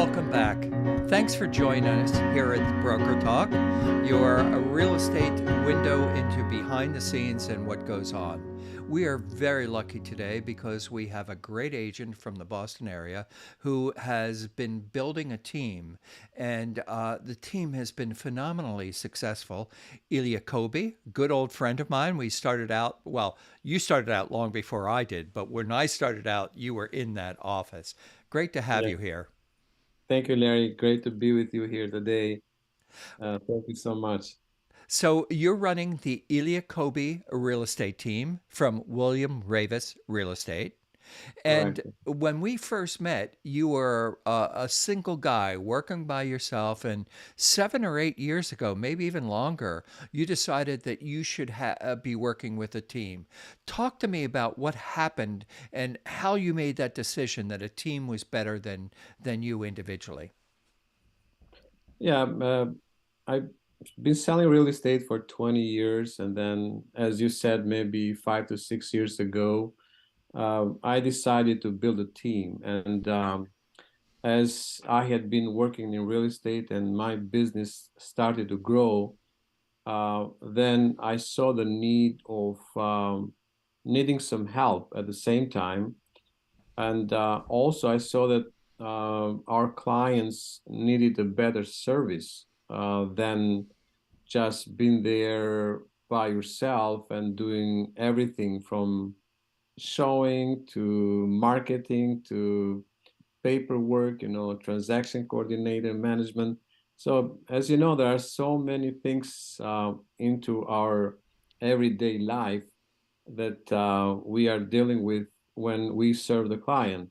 welcome back. Thanks for joining us here at Broker Talk, your real estate window into behind the scenes and what goes on. We are very lucky today because we have a great agent from the Boston area who has been building a team, and the team has been phenomenally successful. Ilya Cobi, good old friend of mine. We started out, well, you started out long before I did, but when I started out, you were in that office. Great to have Yeah. you here. Thank you, Larry. Great to be with you here today. Thank you so much. So you're running the Ilya Cobi real estate team from William Raveis Real Estate. And Correct. when we first met, you were a single guy working by yourself. And 7 or 8 years ago, maybe even longer, you decided that you should be working with a team. Talk to me about what happened and how you made that decision that a team was better than you individually. Yeah, I've been selling real estate for 20 years. And then, as you said, maybe 5 to 6 years ago, I decided to build a team. And as I had been working in real estate and my business started to grow, then I saw the need of needing some help at the same time. And also, I saw that our clients needed a better service than just being there by yourself and doing everything from showing to marketing to paperwork, transaction coordinator, management. So, as you know, there are so many things into our everyday life that we are dealing with when we serve the client.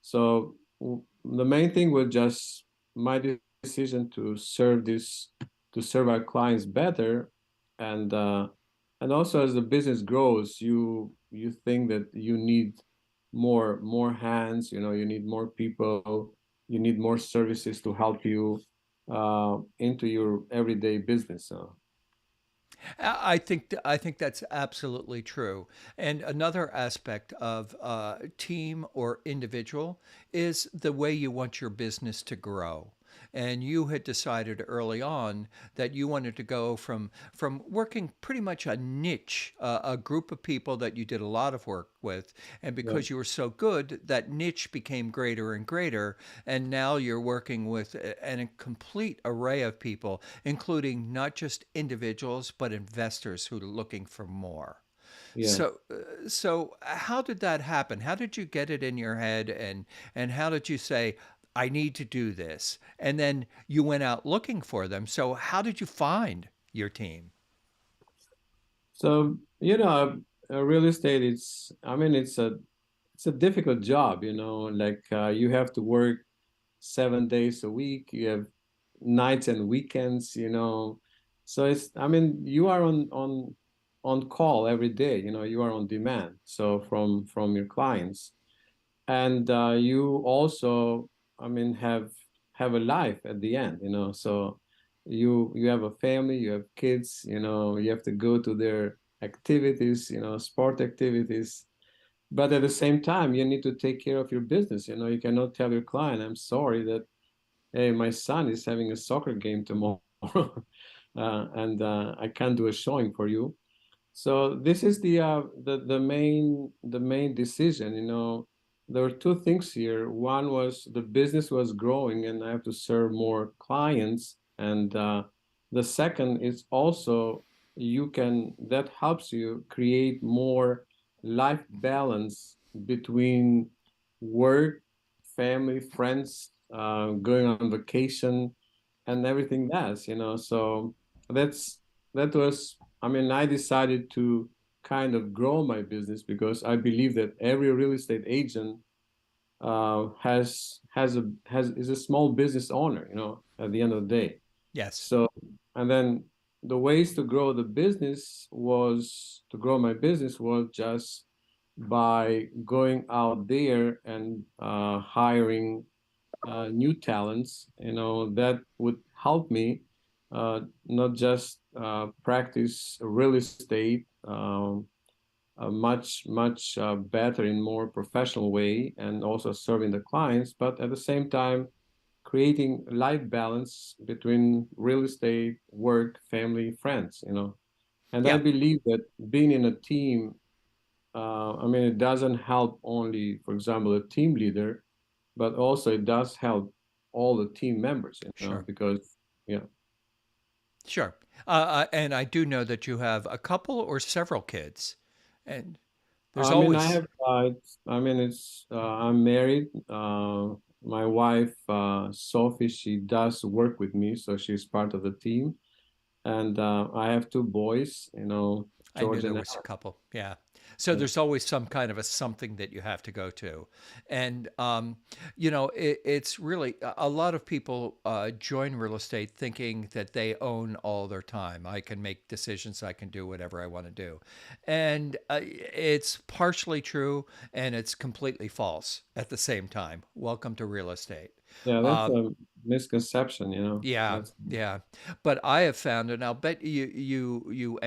So the main thing was just my decision to serve our clients better, and also as the business grows, you think that you need more hands. You need more people. You need more services to help you into your everyday business. I think that's absolutely true. And another aspect of team or individual is the way you want your business to grow. And you had decided early on that you wanted to go from working pretty much a niche, a group of people that you did a lot of work with, and Yeah. because you were so good, that niche became greater and greater. And now you're working with a complete array of people, including not just individuals, but investors who are looking for more. Yeah. So how did that happen? How did you get it in your head, and how did you say, I need to do this? And then you went out looking for them. So how did you find your team? So, real estate, I mean, it's a difficult job, like you have to work 7 days a week. You have nights and weekends. So I mean, you are on call every day, you are on demand. So from your clients. And you also, I mean, have a life at the end, so you have a family, you have kids, you have to go to their activities, sport activities. But at the same time, you need to take care of your business. You cannot tell your client, I'm sorry that, hey, my son is having a soccer game tomorrow, and I can't do a showing for you. So this is the main decision. There were two things here. One was the business was growing, and I have to serve more clients. And the second is also that helps you create more life balance between work, family, friends, going on vacation, and everything else. So that's that was I mean, I decided to kind of grow my business because I believe that every real estate agent has is a small business owner, at the end of the day. Yes. So, and then the ways to grow my business was just by going out there and hiring new talents, that would help me not just practice real estate a much better in more professional way, and also serving the clients, but at the same time creating life balance between real estate, work, family, friends, And I Yeah, believe that being in a team, I mean, it doesn't help only, for example, a team leader, but also it does help all the team members, sure. because, yeah. Sure. And I do know that you have a couple or several kids. And there's I mean, always, I'm married. My wife, Sophie, she does work with me, so she's part of the team. And I have two boys, I knew George there and was a Alex. couple. Yeah. So Yeah. there's always some kind of a something that you have to go to. And, it's really a lot of people join real estate thinking that they own all their time. I can make decisions, I can do whatever I want to do. And it's partially true and it's completely false at the same time. Welcome to real estate. Yeah, that's Uh, a misconception, Yeah, That's yeah. But I have found, and I'll bet you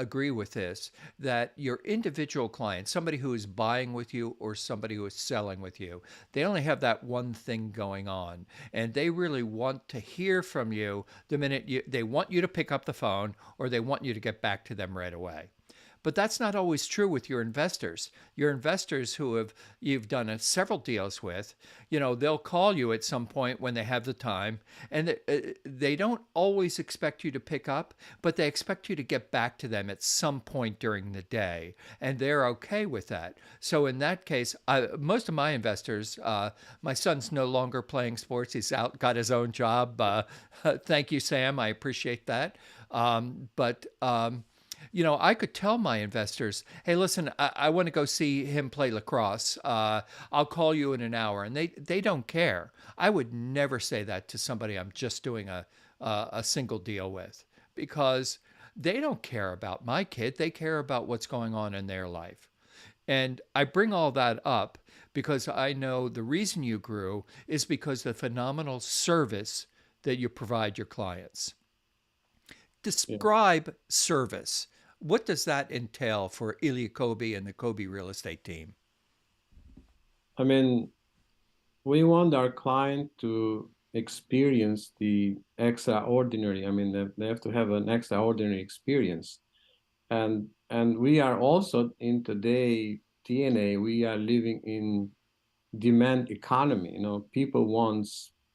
agree with this, that your individual client, somebody who is buying with you or somebody who is selling with you, they only have that one thing going on, and they really want to hear from you the minute they want you to pick up the phone or they want you to get back to them right away. But that's not always true with your investors. Your investors who have you've done several deals with, they'll call you at some point when they have the time, and they don't always expect you to pick up, but they expect you to get back to them at some point during the day, and they're okay with that. So in that case, most of my investors, my son's no longer playing sports; he's out, got his own job. Thank you, Sam. I appreciate that. But I could tell my investors, hey, listen, I want to go see him play lacrosse. I'll call you in an hour. And they don't care. I would never say that to somebody I'm just doing a single deal with because they don't care about my kid. They care about what's going on in their life. And I bring all that up because I know the reason you grew is because of the phenomenal service that you provide your clients. yeah. Describe service. What does that entail for Ilya Cobi and the Cobi real estate team? I mean, we want our client to experience the extraordinary. I mean, they have to have an extraordinary experience. And we are also in today DNA, we are living in demand economy. People want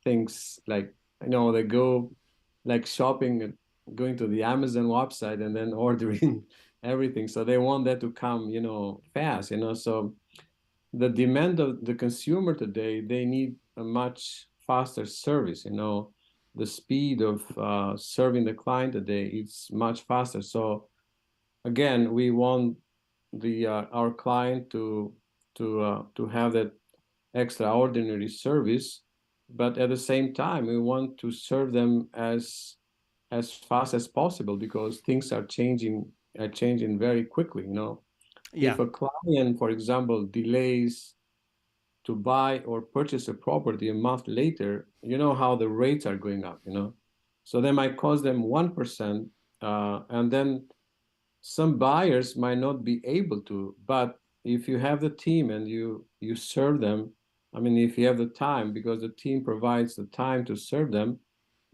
things like, they go like shopping and going to the Amazon website and then ordering everything. So they want that to come, fast, So the demand of the consumer today, they need a much faster service, The speed of serving the client today is much faster. So again, we want the our client to have that extraordinary service, but at the same time, we want to serve them as fast as possible because things are changing very quickly. Yeah, If a client, for example, delays to buy or purchase a property a month later, you know how the rates are going up. So they might cost them 1%, and then some buyers might not be able to, but if you have the team and you serve them, I mean, if you have the time, because the team provides the time to serve them,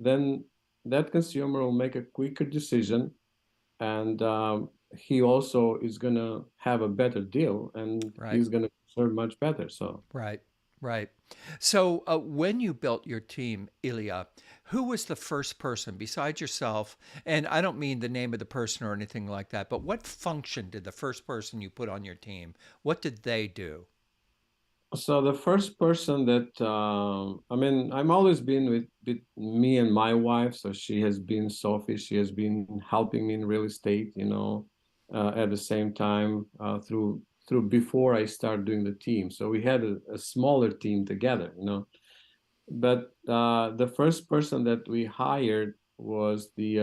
then that consumer will make a quicker decision, and he also is going to have a better deal, and right, he's going to serve much better. So right, right. So when you built your team, Ilya, who was the first person besides yourself? And I don't mean the name of the person or anything like that, but what function did the first person you put on your team? What did they do? So the first person that I mean, I'm always been with me and my wife. So she has been Sophie. She has been helping me in real estate, at the same time through before I started doing the team. So we had a smaller team together. But the first person that we hired was the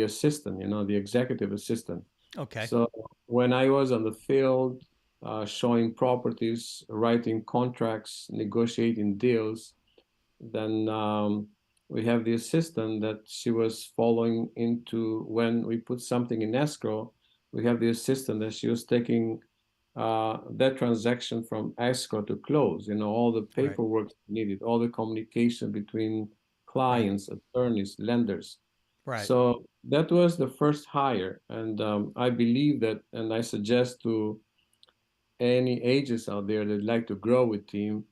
assistant, the executive assistant. Okay. So when I was on the field, showing properties, writing contracts, negotiating deals, then we have the assistant that she was following into when we put something in escrow. We have the assistant that she was taking that transaction from escrow to close, all the Right. paperwork needed, all the communication between Right. clients, attorneys, lenders. Right. So that was the first hire. And I believe that, and I suggest to any agents out there that like to grow with team,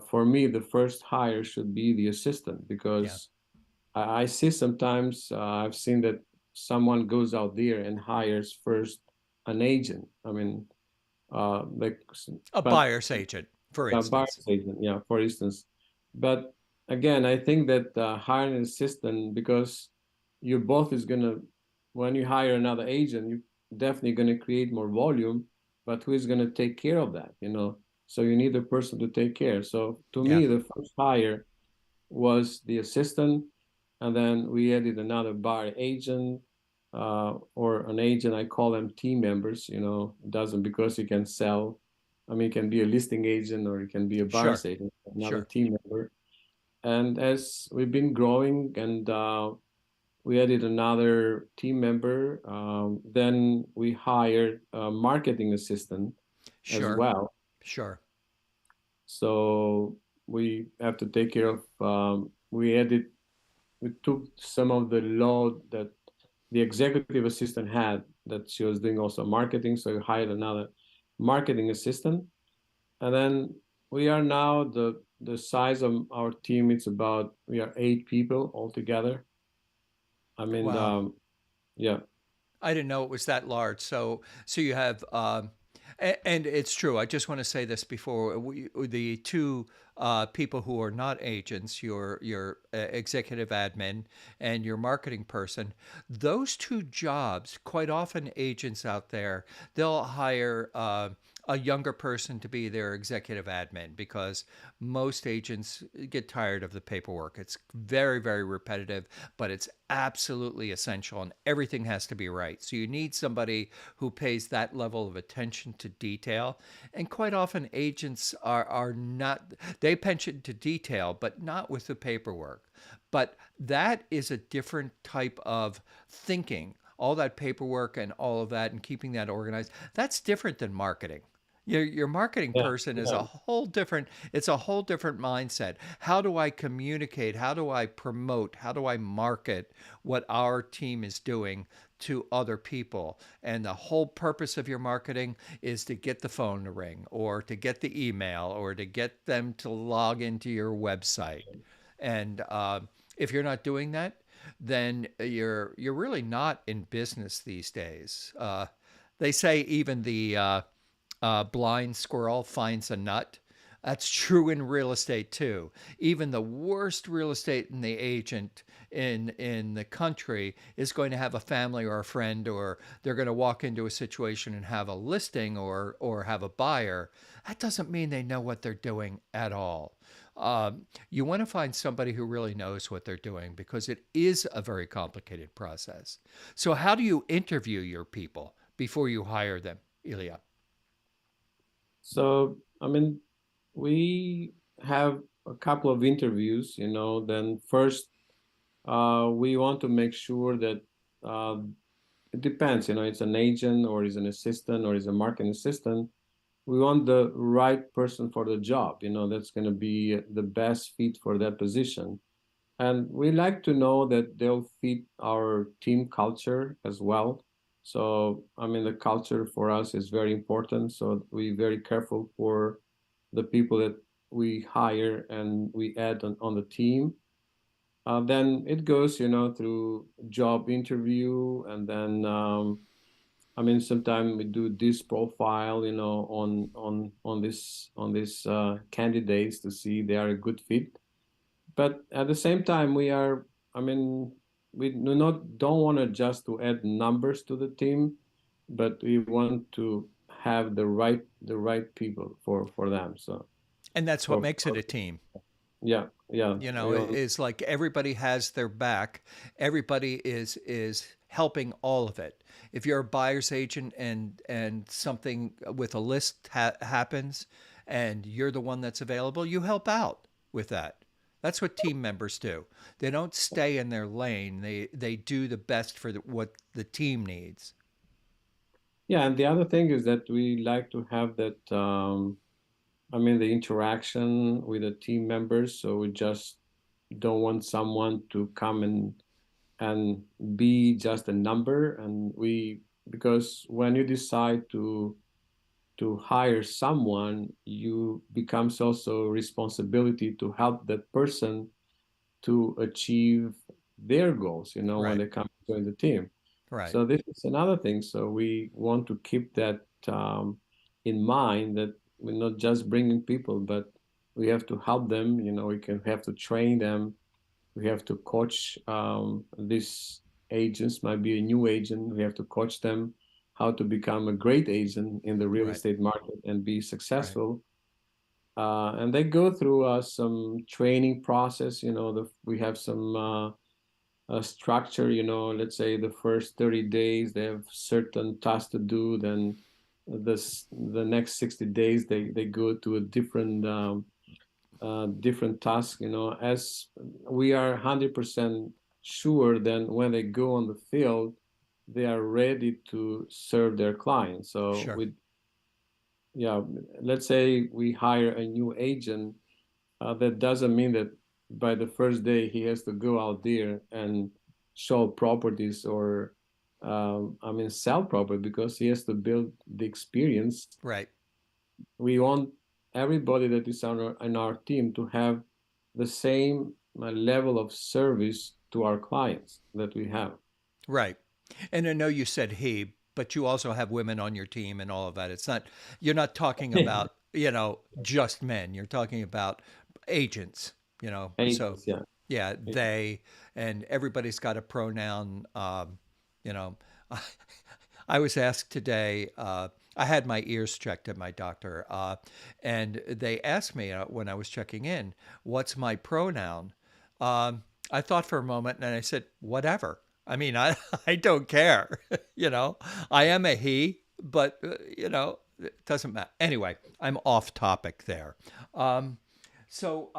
for me, the first hire should be the assistant Yeah. because I see sometimes I've seen that someone goes out there and hires first an agent. I mean, like, A but buyer's agent, for a buyer's instance. agent, yeah, for instance. But again, I think that hiring an assistant because you both is gonna, when you hire another agent, you definitely gonna create more volume, but who is gonna take care of that? So you need a person to take care. So to Yeah. me, the first hire was the assistant, and then we added another buyer agent or an agent. I call them team members. Doesn't because you can sell. I mean, it can be a listing agent or it can be a Sure. buyer's agent, another Sure. team member. And as we've been growing and we added another team member, then we hired a marketing assistant as Sure. well. Sure. So we have to take care of, we took some of the load that the executive assistant had that she was doing also marketing. So we hired another marketing assistant. And then we are now the size of our team, it's about we are 8 people altogether. I mean, Wow. yeah. I didn't know it was that large. So you have, and it's true. I just want to say this before the two people who are not agents, your executive admin and your marketing person. Those two jobs, quite often agents out there, they'll hire. A younger person to be their executive admin because most agents get tired of the paperwork. It's very, very repetitive, but it's absolutely essential and everything has to be right. So you need somebody who pays that level of attention to detail. And quite often agents are not, they pay attention to detail, but not with the paperwork. But that is a different type of thinking. All that paperwork and all of that and keeping that organized, that's different than marketing. Your marketing Yeah, person is yeah. a whole different, it's a whole different mindset. How do I communicate? How do I promote? How do I market what our team is doing to other people? And the whole purpose of your marketing is to get the phone to ring or to get the email or to get them to log into your website. And if you're not doing that, then you're really not in business these days. They say even the blind squirrel finds a nut. That's true in real estate too. Even the worst real estate in the agent in the country is going to have a family or a friend, or they're going to walk into a situation and have a listing or have a buyer. That doesn't mean they know what they're doing at all. You want to find somebody who really knows what they're doing because it is a very complicated process. So, how do you interview your people before you hire them, Ilya? So, I mean, we have a couple of interviews, then first, we want to make sure that uh, it depends, it's an agent or is an assistant or is a marketing assistant. We want the right person for the job, that's going to be the best fit for that position. And we like to know that they'll fit our team culture as well. So, I mean, the culture for us is very important. So we're very careful for the people that we hire and we add on the team. Then it goes, through job interview, and then I mean, sometimes we do this profile, on this candidates to see they are a good fit. But at the same time, I mean, we don't want to just to add numbers to the team, but we want to have the right people for them. So And that's what makes it a team. yeah, yeah, It's like everybody has their back. Everybody is helping all of it. If you're a buyer's agent and something with a list happens and you're the one that's available, you help out with that. That's what team members do. They don't stay in their lane. They do the best for what the team needs. Yeah, and the other thing is that we like to have that, the interaction with the team members. So we just don't want someone to come and be just a number. And because when you decide to hire someone, you becomes also responsibility to help that person to achieve their goals, when Right, they come to join the team. right, So this is another thing. So we want to keep that in mind, that we're not just bringing people, but we have to help them. We can have to train them. We have to coach these agents. Might be a new agent. We have to coach them how to become a great agent in the real right, estate market and be right, successful. And they go through some training process. We have some structure. Let's say the first 30 days they have certain tasks to do. Then the next 60 days they go to a different task. As we are 100% sure, then when they go on the field, they are ready to serve their clients. So sure. yeah, let's say we hire a new agent. That doesn't mean that by the first day he has to go out there and show properties or sell property, because he has to build the experience. Right. We want everybody that is on our team to have the same level of service to our clients that we have. Right. And I know you said he, but you also have women on your team and all of that. It's not, you're not talking about, just men. You're talking about agents, So, Agents, yeah. yeah, they, and everybody's got a pronoun. You know, I was asked today, I had my ears checked at my doctor, and they asked me when I was checking in, what's my pronoun? I thought for a moment and I said, whatever. I mean, I, I don't care. I am a he, but, it doesn't matter. Anyway, I'm off topic there. Um, so,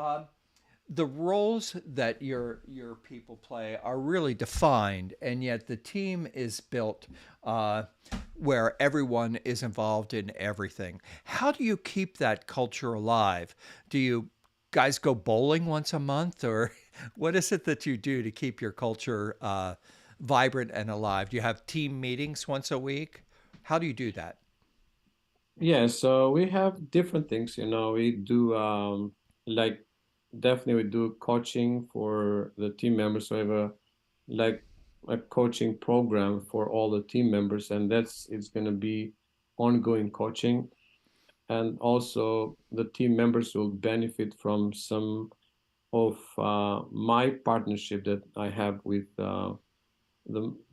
the roles that your people play are really defined, and yet the team is built uh, where everyone is involved in everything. How do you keep that culture alive? Do you guys go bowling once a month, or what is it that you do to keep your culture vibrant and alive? Do you have team meetings once a week? How do you do that? Yeah, so we have different things. We do like definitely we do coaching for the team members. So we have like a coaching program for all the team members, and it's going to be ongoing coaching. And also the team members will benefit from some of my partnership that I have with the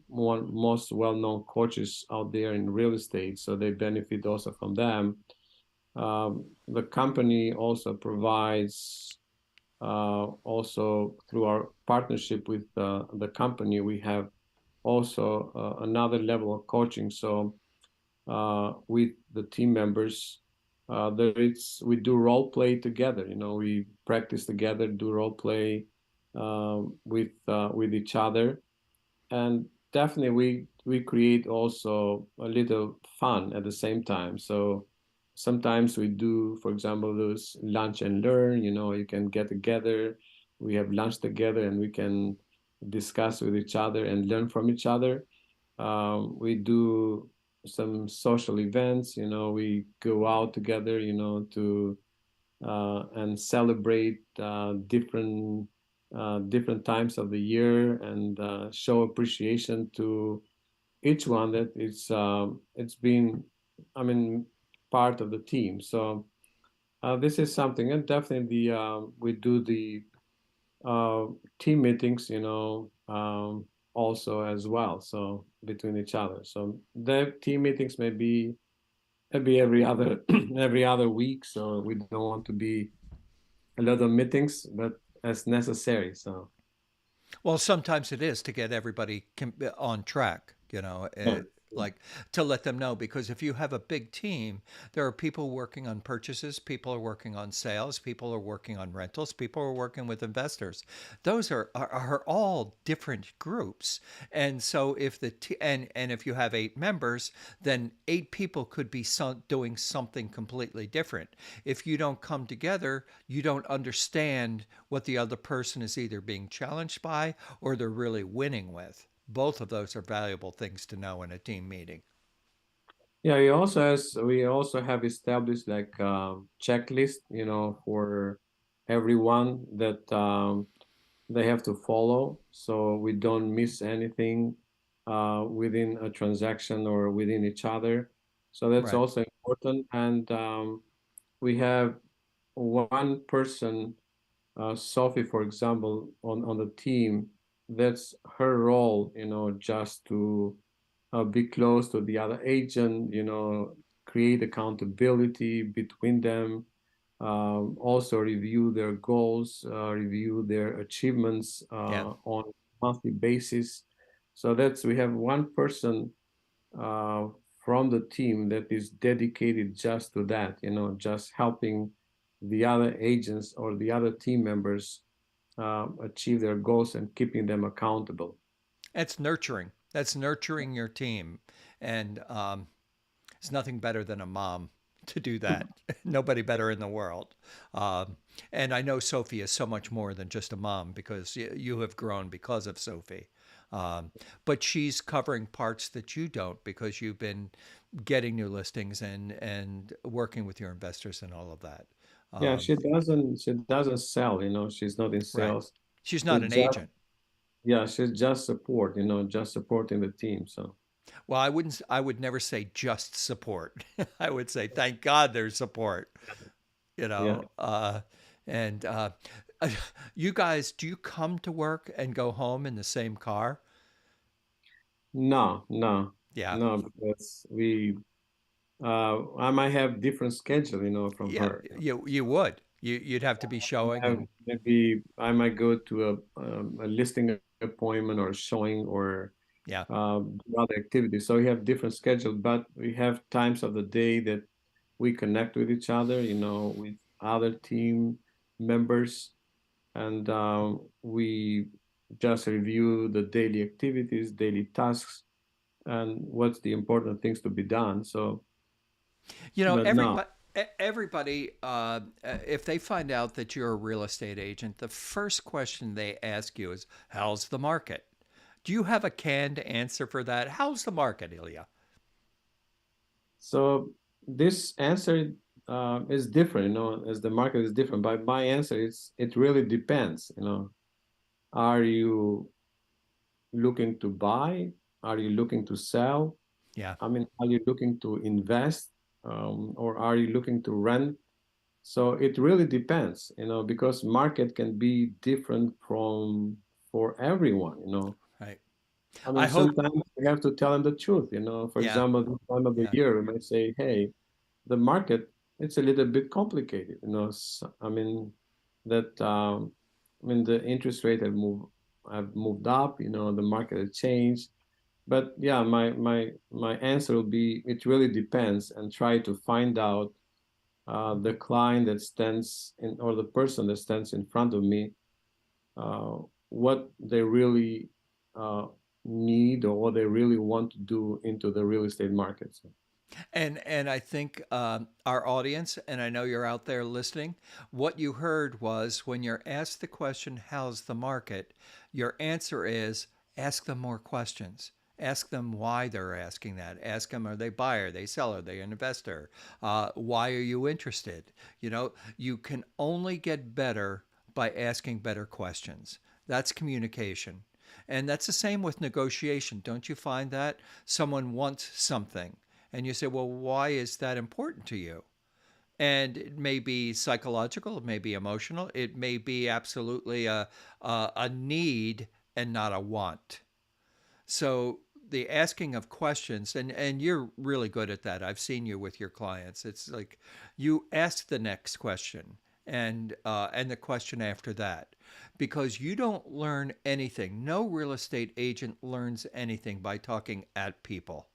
one most well-known coaches out there in real estate. So they benefit also from them. The company also provides, also through our partnership with the company, we have also another level of coaching. So with the team members, we do role play together. We practice together, do role play with each other, and definitely we create also a little fun at the same time. So sometimes we do, for example, those lunch and learn. You can get together, we have lunch together, and we can discuss with each other and learn from each other. We do some social events. We go out together, to and celebrate different times of the year, and show appreciation to each one that it's been, I mean, part of the team. So this is something, and definitely we do the uh, team meetings, also as well. So between each other. So the team meetings maybe every other every other week. So we don't want to be a lot of meetings, but as necessary. Well, sometimes it is to get everybody on track. Yeah. like to let them know, because if you have a big team, there are people working on purchases, people are working on sales, people are working on rentals, people are working with investors. Those are all different groups. And so if and if you have 8 members, then 8 people could be doing something completely different. If you don't come together, you don't understand what the other person is either being challenged by or they're really winning with. Both of those are valuable things to know in a team meeting. Yeah, we also have established like checklist, for everyone that they have to follow, so we don't miss anything within a transaction or within each other. So that's Right. also important. And we have one person, Sophie, for example, on the team. That's her role, just to be close to the other agent, create accountability between them, also review their goals, review their achievements Yeah. on a monthly basis. So we have one person uh, from the team that is dedicated just to that, just helping the other agents or the other team members achieve their goals and keeping them accountable. That's nurturing. That's nurturing your team. And it's nothing better than a mom to do that. Nobody better in the world. Um, and I know Sophie is so much more than just a mom, because you have grown because of Sophie. Um, but she's covering parts that you don't, because you've been getting new listings and working with your investors and all of that. Yeah, Um, she doesn't sell, she's not in right. sales. She's She's not an just agent. Yeah, she's just support, just supporting the team. So Well, I would never say just support. I would say, thank God there's support, you yeah. know. And you guys, do you come to work and go home in the same car? No, no, Yeah. no, because I might have different schedule, from Yeah. her. You would. You'd have to be showing and Maybe I might go to a listing appointment or showing or yeah. other activities. So we have different schedule, but we have times of the day that we connect with each other, with other team members, and we just review the daily activities, daily tasks, and what's the important things to be done. So, You know, but no. everybody, if they find out that you're a real estate agent, the first question they ask you is, "How's the market?" Do you have a canned answer for that? How's the market, Ilya? So this answer is different, as the market is different. But my answer is it really depends. Are you looking to buy? Are you looking to sell? Yeah. I mean, are you looking to invest, or are you looking to rent? So it really depends, because market can be different for everyone. Right. I mean, I hope. sometimes we have to tell them the truth. For Yeah. example, this time of the Yeah. year, we might say, "Hey, the market, it's a little bit complicated." I mean that the interest rate have moved up. The market has changed. But yeah, my answer will be it really depends, and try to find out the client that stands in, or the person that stands in front of me, uh, what they really uh, need, or what they really want to do into the real estate market. So, And I think our audience, and I know you're out there listening, what you heard was, when you're asked the question, "How's the market?" your answer is, ask them more questions. Ask them why they're asking that. Ask them, are they buyer, are they seller, are they an investor? Why are you interested? You can only get better by asking better questions. That's communication. And that's the same with negotiation. Don't you find that? Someone wants something, and you say, well, why is that important to you? And it may be psychological, it may be emotional, it may be absolutely a need and not a want. So the asking of questions, and you're really good at that. I've seen you with your clients. It's like you ask the next question and the question after that, because you don't learn anything. No real estate agent learns anything by talking at people.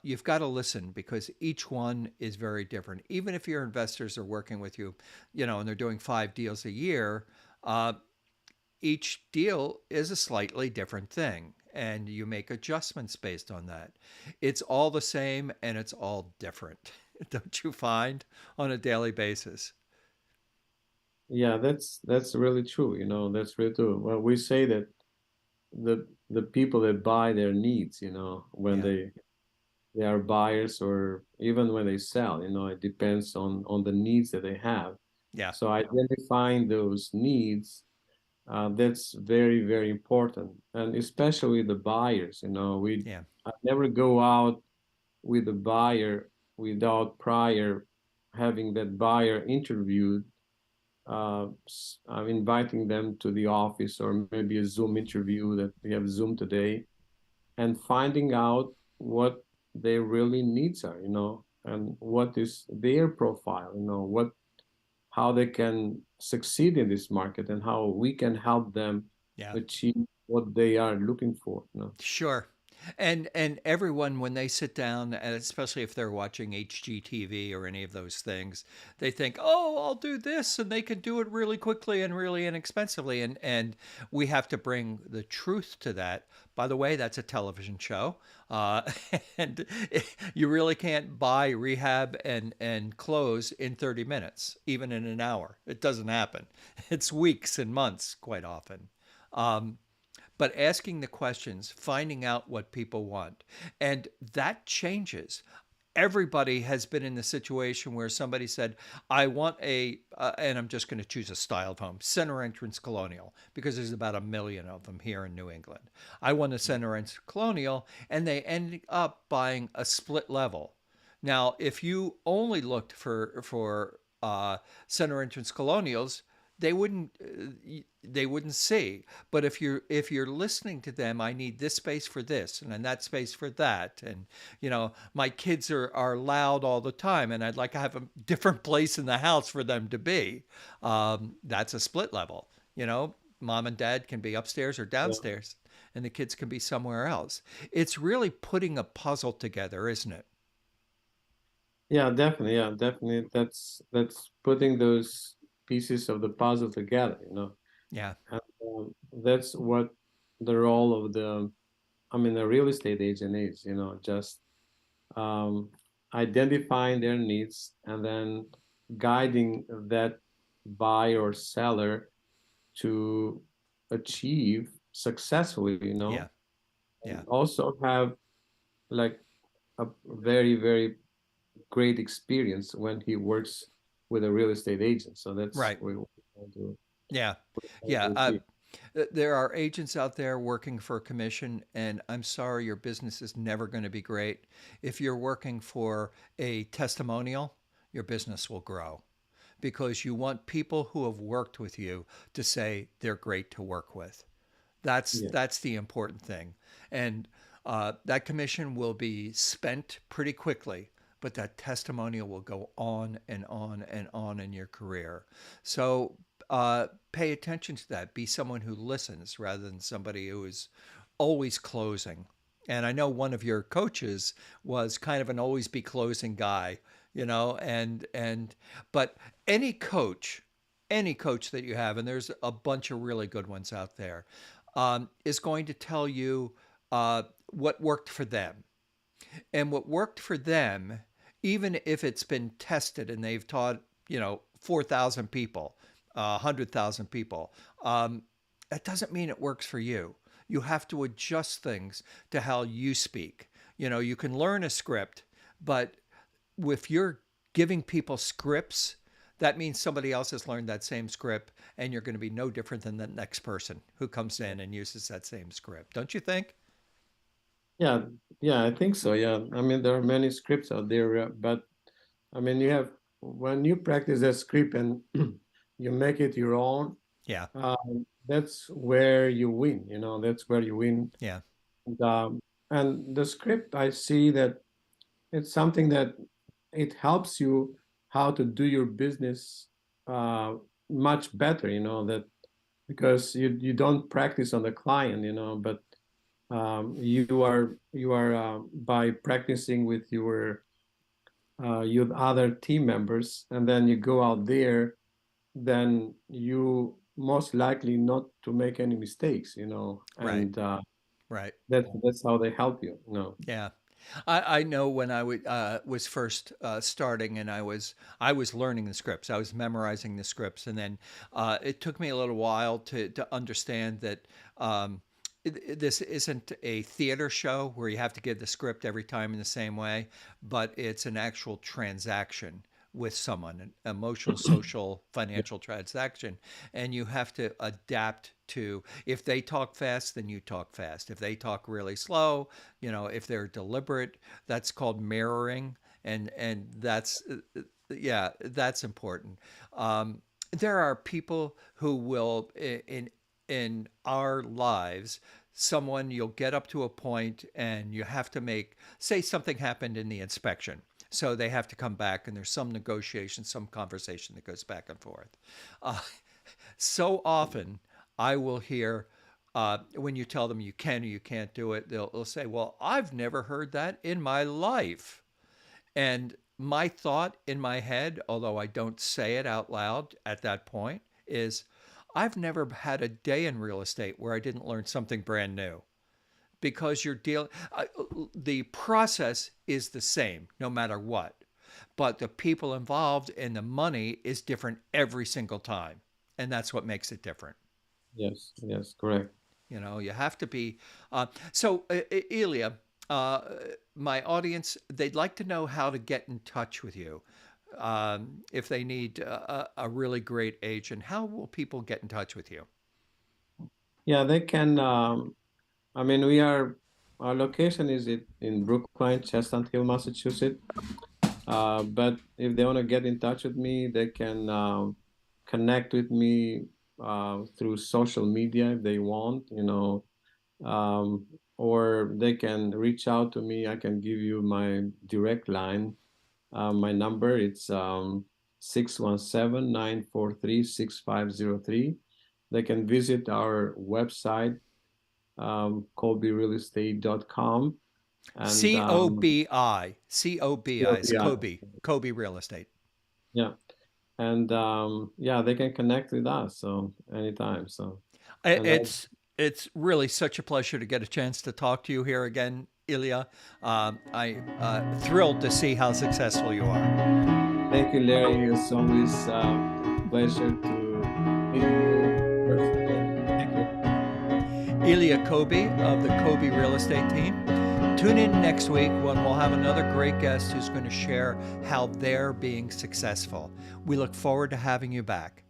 you've got to listen because each one is very different. Even if your investors are working with you, and they're doing 5 deals a year, uh, each deal is a slightly different thing. And you make adjustments based on that. It's all the same and it's all different, don't you find, on a daily basis? Yeah, that's really true. That's really true. Well, we say that the people that buy their needs, when Yeah. they are buyers or even when they sell, it depends on the needs that they have. Yeah. So identifying those needs, that's very, very important. And especially the buyers, Yeah. I never go out with a buyer without prior having that buyer interviewed. I'm inviting them to the office or maybe a Zoom interview that we have Zoom today and finding out what their really needs are, and what is their profile, how they can succeed in this market and how we can help them Yeah. achieve what they are looking for. Sure. And everyone when they sit down, and especially if they're watching HGTV or any of those things, they think, "Oh, I'll do this," and they can do it really quickly and really inexpensively. And we have to bring the truth to that. By the way, that's a television show, uh, and you really can't buy rehab and close in 30 minutes, even in an hour. It doesn't happen. It's weeks and months quite often. Um, but asking the questions, finding out what people want. And that changes. Everybody has been in the situation where somebody said, I want and I'm just going to choose a style of home, center entrance colonial, because there's about 1 million of them here in New England. I want a center entrance colonial, and they ended up buying a split level. Now, if you only looked for center entrance colonials, they wouldn't they wouldn't see. But if you're listening to them, I need this space for this and then that space for that, and my kids are loud all the time, and I'd like to have a different place in the house for them to be. That's a split level. Mom and dad can be upstairs or Yeah, downstairs, and the kids can be somewhere else. It's really putting a puzzle together, isn't it? yeah, definitely. Yeah, definitely. That's putting those pieces of the puzzle together, Yeah. and that's what the role of the real estate agent is, just um, identifying their needs and then guiding that buyer or seller to achieve successfully, Yeah. and Yeah. also have like a very, very great experience when he works with a real estate agent. So that's Right. what we want to, Yeah. want Yeah. to achieve. There are agents out there working for a commission, and I'm sorry, your business is never going to be great. If you're working for a testimonial, your business will grow because you want people who have worked with you to say they're great to work with. Yeah, That's the important thing, and that commission will be spent pretty quickly, but that testimonial will go on and on and on in your career. So pay attention to that. Be someone who listens rather than somebody who is always closing. And I know one of your coaches was kind of an always be closing guy, and but any coach, any coach that you have, and there's a bunch of really good ones out there, is going to tell you what worked for them. And what worked for them, even if it's been tested and they've taught, 4,000 people, 100,000 people, that doesn't mean it works for you. You have to adjust things to how you speak. You can learn a script, but if you're giving people scripts, that means somebody else has learned that same script, and you're going to be no different than the next person who comes in and uses that same script. Don't you think? yeah, yeah. I think so. Yeah, there are many scripts out there, but you have when you practice that script and you make it your own, Yeah. that's where you win. That's where you win. Yeah. And, and the script, I see that it's something that it helps you how to do your business uh, much better. That because you don't practice on the client, but You are by practicing with other team members, and then you go out there, then you most likely not to make any mistakes, Right. and Right. that's how they help you. Yeah. I know when was first starting and I was learning the scripts. I was memorizing the scripts, and then it took me a little while to understand that this isn't a theater show where you have to give the script every time in the same way, but it's an actual transaction with someone, an emotional, social, Yeah. financial transaction. And you have to adapt to, if they talk fast, then you talk fast. If they talk really slow, if they're deliberate, that's called mirroring. And that's, yeah, that's important. There are people who will, in our lives, someone, you'll get up to a point and you have to make, say something happened in the inspection, so they have to come back and there's some negotiation, some conversation that goes back and forth. uh, so often I will hear, when you tell them you can or you can't do it, they'll say, well, I've never heard that in my life. And my thought in my head, although I don't say it out loud at that point, is I've never had a day in real estate where I didn't learn something brand new, because you're dealing, the process is the same no matter what, but the people involved and the money is different every single time. And that's what makes it different. Yes, yes, correct. You have to be. So, Ilya, uh, my audience, they'd like to know how to get in touch with you. If they need a really great agent, how will people get in touch with you? Yeah, they can. I mean, our location is in Brookline, Chestnut Hill, Massachusetts. But if they want to get in touch with me, they can connect with me through social media if they want, um, or they can reach out to me. I can give you my direct line. My number, it's 617-943-6503. They can visit our website, cobirealestate.com. And Cobi is COBI, Cobi Real Estate. yeah. And yeah, they can connect with us so anytime. So, and I It's really such a pleasure to get a chance to talk to you here again, Ilya. I thrilled to see how successful you are. thank you, Larry. It's always a pleasure to meet you personally. Thank you. Ilya Cobi of the Cobi Real Estate team. Tune in next week when we'll have another great guest who's going to share how they're being successful. We look forward to having you back.